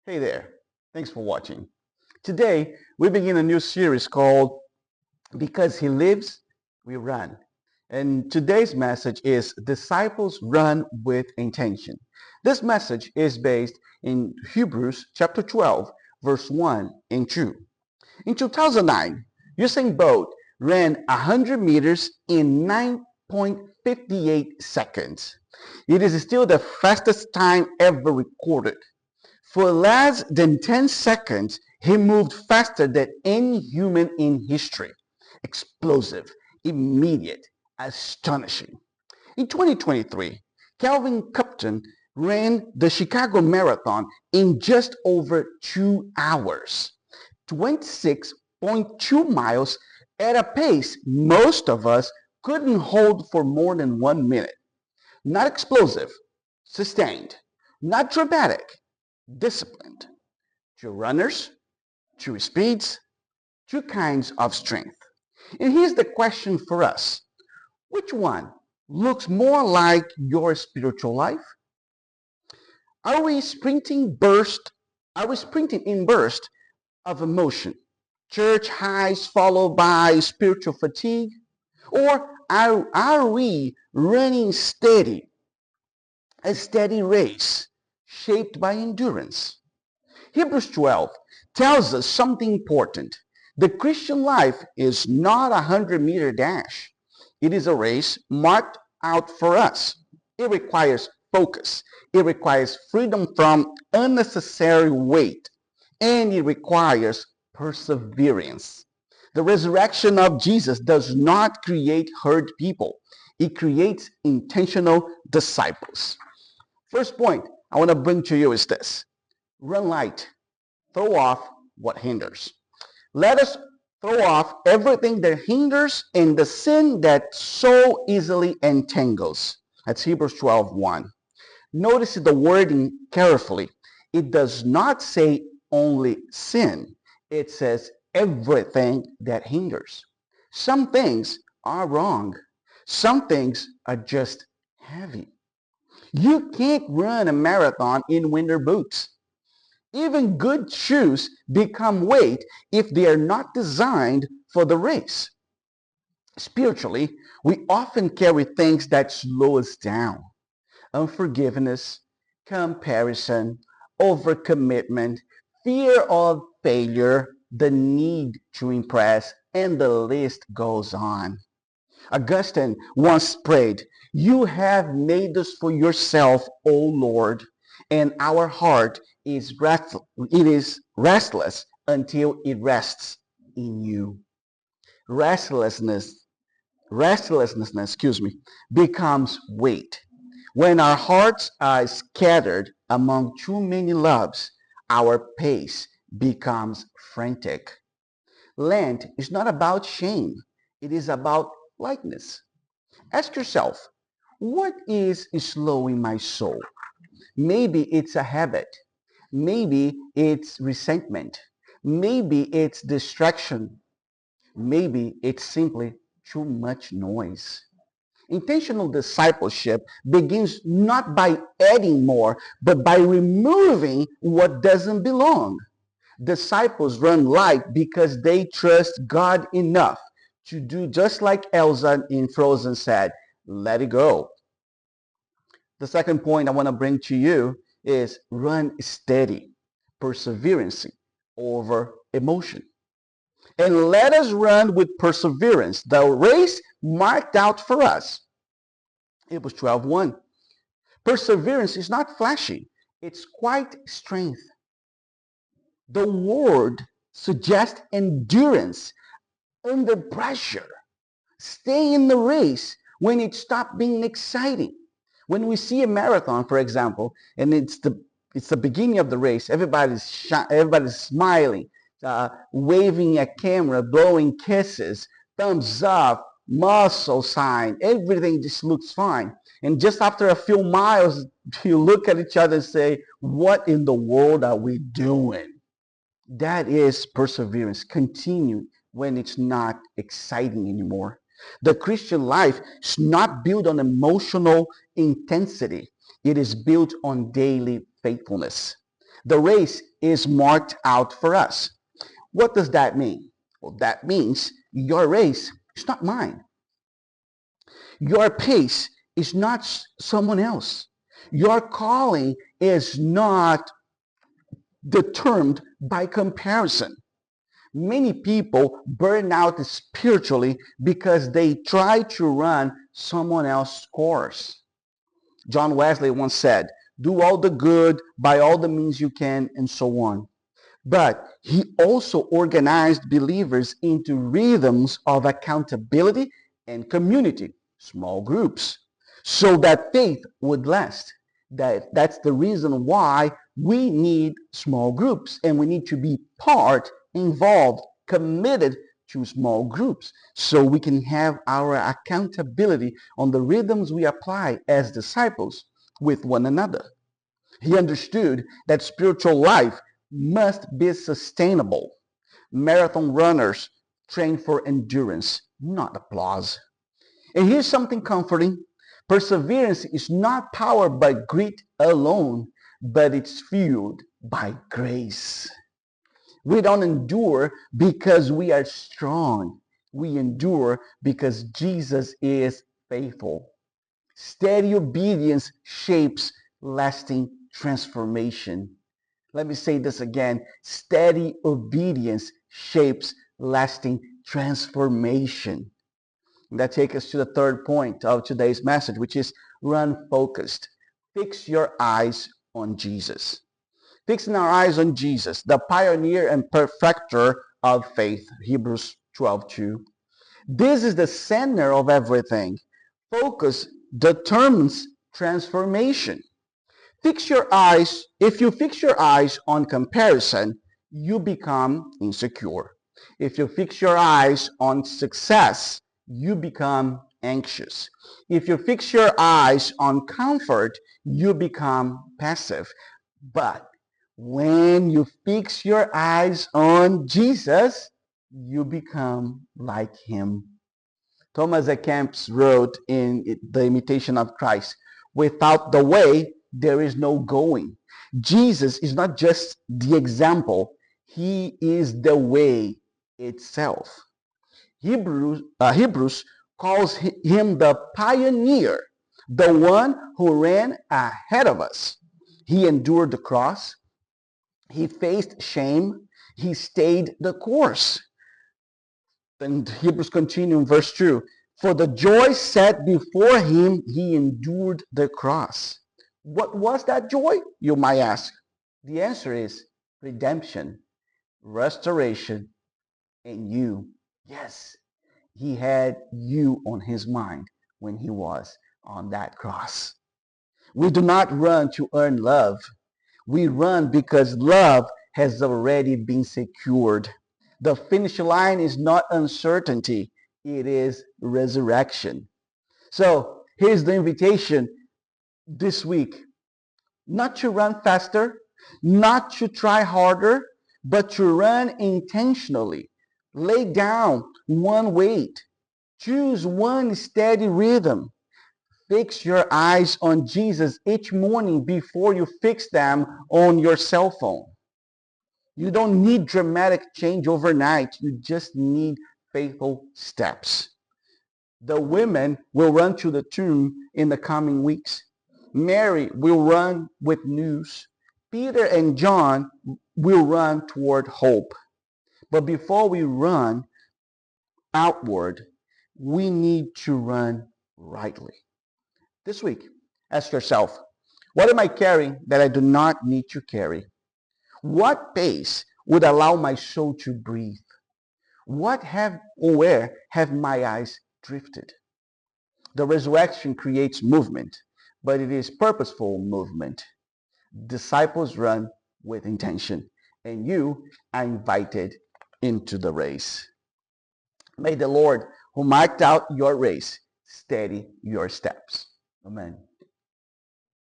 Hey there, thanks for watching. Today, we begin a new series called Because He Lives, We Run. And today's message is Disciples Run with Intention. This message is based in Hebrews chapter 12, verse 1 and 2. In 2009, Usain Bolt ran 100 meters in 9.58 seconds. It is still the fastest time ever recorded. For less than 10 seconds, he moved faster than any human in history. Explosive, immediate, astonishing. In 2023, Calvin Cupton ran the Chicago Marathon in just over 2 hours, 26.2 miles at a pace most of us couldn't hold for more than 1 minute. Not explosive, sustained, not dramatic, disciplined. Two runners, two speeds, two kinds of strength. And here's the question for us. Which one looks more like your spiritual life? Are we sprinting in burst of emotion? Church highs followed by spiritual fatigue? Or are we running a steady race shaped by endurance? Hebrews 12 tells us something important. The Christian life is not a 100-meter dash. It is a race marked out for us. It requires focus. It requires freedom from unnecessary weight. And it requires perseverance. The resurrection of Jesus does not create herd people. It creates intentional disciples. First point I want to bring to you is this. Run light. Throw off what hinders. Let us throw off everything that hinders and the sin that so easily entangles. That's Hebrews 12:1. Notice the wording carefully. It does not say only sin. It says everything that hinders. Some things are wrong. Some things are just heavy. You can't run a marathon in winter boots. Even good shoes become weight if they are not designed for the race. Spiritually, we often carry things that slow us down. Unforgiveness, comparison, overcommitment, fear of failure, the need to impress, and the list goes on. Augustine once prayed, "You have made us for yourself, O Lord, and our heart it is restless until it rests in you." Restlessness, becomes weight. When our hearts are scattered among too many loves, our pace becomes frantic. Lent is not about shame. It is about lightness. Ask yourself, what is slowing my soul? Maybe it's a habit. Maybe it's resentment. Maybe it's distraction. Maybe it's simply too much noise. Intentional discipleship begins not by adding more, but by removing what doesn't belong. Disciples run light because they trust God enough to do just like Elsa in Frozen said, let it go. The second point I want to bring to you is run steady, perseverance over emotion. And let us run with perseverance the race marked out for us. Hebrews 12:1. Perseverance is not flashy. It's quite strength. The word suggests endurance under pressure. Stay in the race when it stops being exciting. When we see a marathon, for example, and it's the beginning of the race, everybody's smiling, waving a camera, blowing kisses, thumbs up, muscle sign, everything just looks fine. And just after a few miles, you look at each other and say, what in the world are we doing? That is perseverance. Continue when it's not exciting anymore. The Christian life is not built on emotional intensity. It is built on daily faithfulness. The race is marked out for us. What does that mean? Well, that means your race is not mine. Your pace is not someone else. Your calling is not determined by comparison. Many people burn out spiritually because they try to run someone else's course. John Wesley once said, do all the good by all the means you can, and so on. But he also organized believers into rhythms of accountability and community, small groups, so that faith would last. That's the reason why we need small groups, and we need to be part, involved, committed to small groups so we can have our accountability on the rhythms we apply as disciples with one another. He understood that spiritual life must be sustainable. Marathon runners train for endurance, not applause. And here's something comforting. Perseverance is not powered by grit alone, but it's fueled by grace. We don't endure because we are strong. We endure because Jesus is faithful. Steady obedience shapes lasting transformation. Let me say this again. Steady obedience shapes lasting transformation. And that takes us to the third point of today's message, which is run focused. Fix your eyes on Jesus. Fixing our eyes on Jesus, the pioneer and perfecter of faith, Hebrews 12:2. This is the center of everything. Focus determines transformation. If you fix your eyes on comparison, you become insecure. If you fix your eyes on success, you become anxious. If you fix your eyes on comfort, you become passive. But when you fix your eyes on Jesus, you become like him. Thomas A. Kempis wrote in The Imitation of Christ, without the way, there is no going. Jesus is not just the example, he is the way itself. Hebrews calls him the pioneer, the one who ran ahead of us. He endured the cross. He faced shame. He stayed the course. And Hebrews continue in verse 2. For the joy set before him, he endured the cross. What was that joy, you might ask? The answer is redemption, restoration, and you. Yes, he had you on his mind when he was on that cross. We do not run to earn love. We run because love has already been secured. The finish line is not uncertainty, it is resurrection. So here's the invitation this week. Not to run faster, not to try harder, but to run intentionally. Lay down one weight. Choose one steady rhythm. Fix your eyes on Jesus each morning before you fix them on your cell phone. You don't need dramatic change overnight. You just need faithful steps. The women will run to the tomb in the coming weeks. Mary will run with news. Peter and John will run toward hope. But before we run outward, we need to run rightly. This week, ask yourself, what am I carrying that I do not need to carry? What pace would allow my soul to breathe? Where have my eyes drifted? The resurrection creates movement, but it is purposeful movement. Disciples run with intention, and you are invited into the race. May the Lord, who marked out your race, steady your steps. Amen.